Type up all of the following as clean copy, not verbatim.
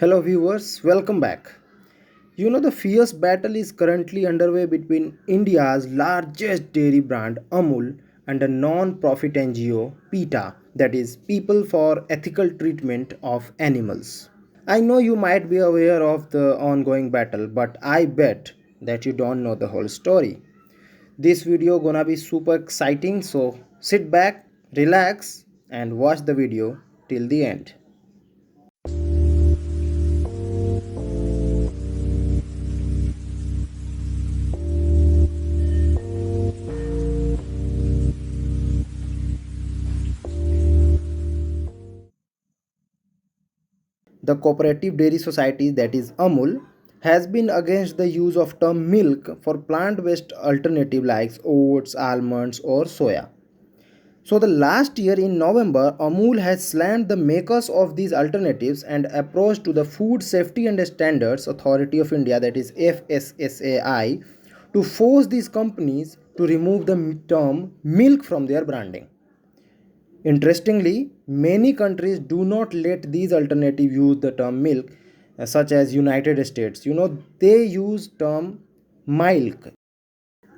Hello, viewers, welcome back. The fierce battle is currently underway between India's largest dairy brand Amul and a non profit NGO, PETA, that is, People for Ethical Treatment of Animals. I know you might be aware of the ongoing battle, but I bet that you don't know the whole story. This video gonna be super exciting, so sit back, relax, and watch the video till the end. The Cooperative Dairy Society, that is Amul, has been against the use of term milk for plant-based alternative like oats, almonds or soya. So the last year in November, Amul has slammed the makers of these alternatives and approached to the Food Safety and Standards Authority of India, that is FSSAI, to force these companies to remove the term milk from their branding. Interestingly, many countries do not let these alternatives use the term milk, such as United States. They use term milk.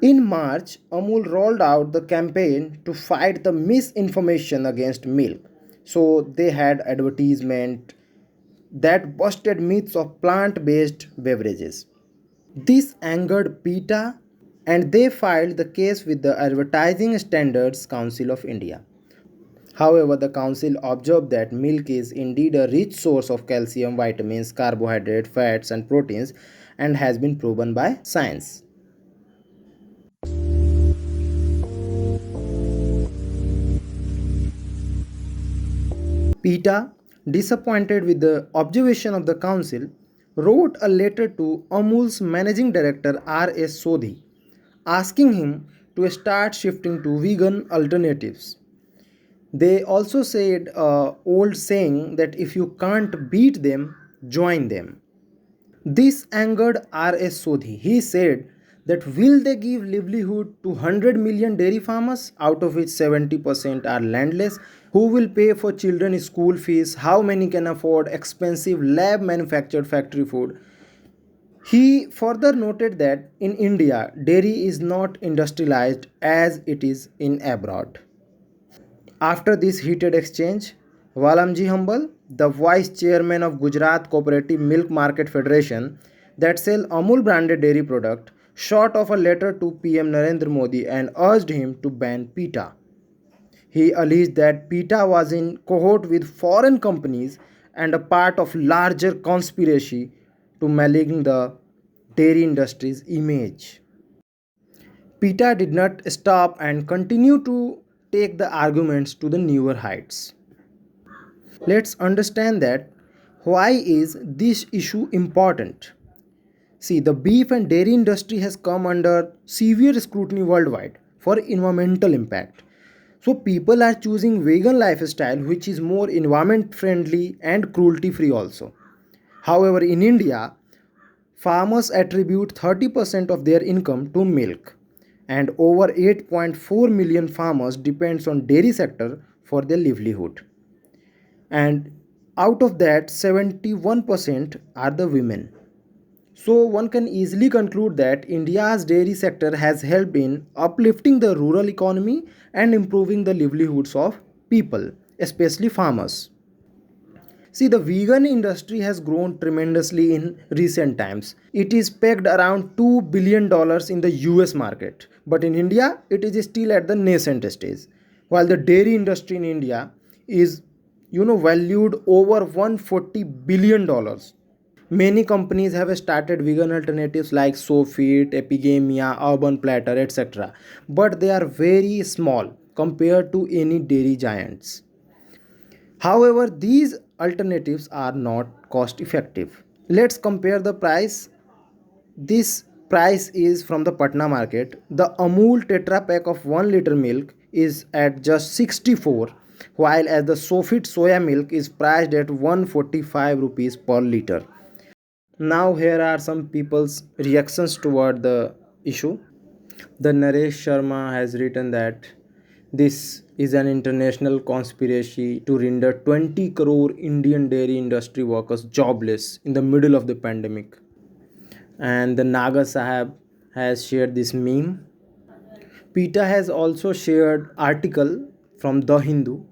In March, Amul rolled out the campaign to fight the misinformation against milk. So they had advertisement that busted myths of plant-based beverages. This angered PETA and they filed the case with the Advertising Standards Council of India. However, the council observed that milk is indeed a rich source of calcium, vitamins, carbohydrates, fats, and proteins and has been proven by science. PETA, disappointed with the observation of the council, wrote a letter to Amul's managing director R.S. Sodhi asking him to start shifting to vegan alternatives. They also said a old saying that if you can't beat them, join them. This angered R.S. Sodhi. He said that will they give livelihood to 100 million dairy farmers, out of which 70% are landless? Who will pay for children's school fees? How many can afford expensive lab manufactured factory food? He further noted that in India, dairy is not industrialized as it is in abroad. After this heated exchange, Valamji Hambal, the vice chairman of Gujarat Cooperative Milk Market Federation that sell Amul branded dairy product, shot off a letter to PM Narendra Modi and urged him to ban PETA. He alleged that PETA was in cohort with foreign companies and a part of larger conspiracy to malign the dairy industry's image. PETA did not stop and continued to take the arguments to the newer heights. Let's understand that why is this issue important? See, the beef and dairy industry has come under severe scrutiny worldwide for environmental impact. So people are choosing vegan lifestyle which is more environment friendly and cruelty free also. However, in India, farmers attribute 30% of their income to milk and over 8.4 million farmers depends on dairy sector for their livelihood. And out of that 71% are the women. So one can easily conclude that India's dairy sector has helped in uplifting the rural economy and improving the livelihoods of people, especially farmers. See, the vegan industry has grown tremendously in recent times. It is pegged around $2 billion in the US market, but in India, it is still at the nascent stage. While the dairy industry in India is, valued over $140 billion. Many companies have started vegan alternatives like SoFit, Epigamia, Urban Platter, etc. But they are very small compared to any dairy giants. However, these alternatives are not cost effective. Let's compare the price. This price is from the Patna market. The Amul Tetra pack of 1 liter milk is at just 64, while as the Sofit soya milk is priced at 145 rupees per liter. Now here are some people's reactions toward the issue. The Naresh Sharma has written that this is an international conspiracy to render 20 crore Indian dairy industry workers jobless in the middle of the pandemic. And the Naga Sahab has shared this meme. PETA has also shared article from The Hindu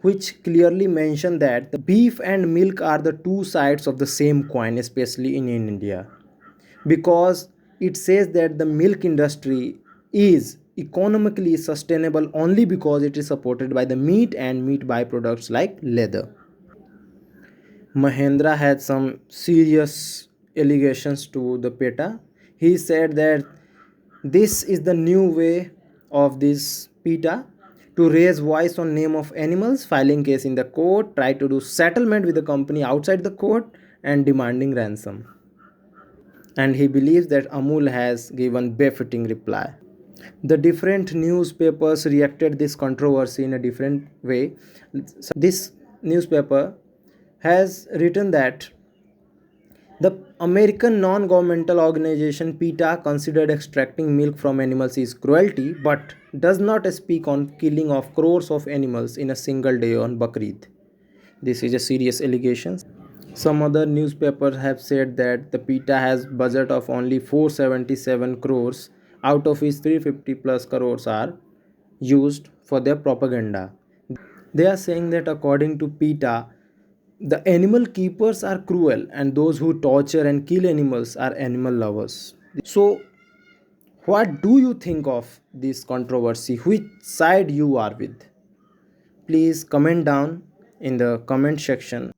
which clearly mention that the beef and milk are the two sides of the same coin, especially in India, because it says that the milk industry is economically sustainable only because it is supported by the meat and meat byproducts like leather. Mahendra had some serious allegations to the PETA. He said that this is the new way of this PETA to raise voice on name of animals, filing case in the court, try to do settlement with the company outside the court, and demanding ransom. And he believes that Amul has given befitting reply. The different newspapers reacted this controversy in a different way. This newspaper has written that the American non-governmental organization PETA considered extracting milk from animals is cruelty, but does not speak on killing of crores of animals in a single day on Bakrid. This is a serious allegation. Some other newspapers have said that the PETA has budget of only 477 crores, out of which 350 plus crores are used for their propaganda. They are saying that according to PETA, the animal keepers are cruel and those who torture and kill animals are animal lovers. So, what do you think of this controversy? Which side you are with? Please comment down in the comment section.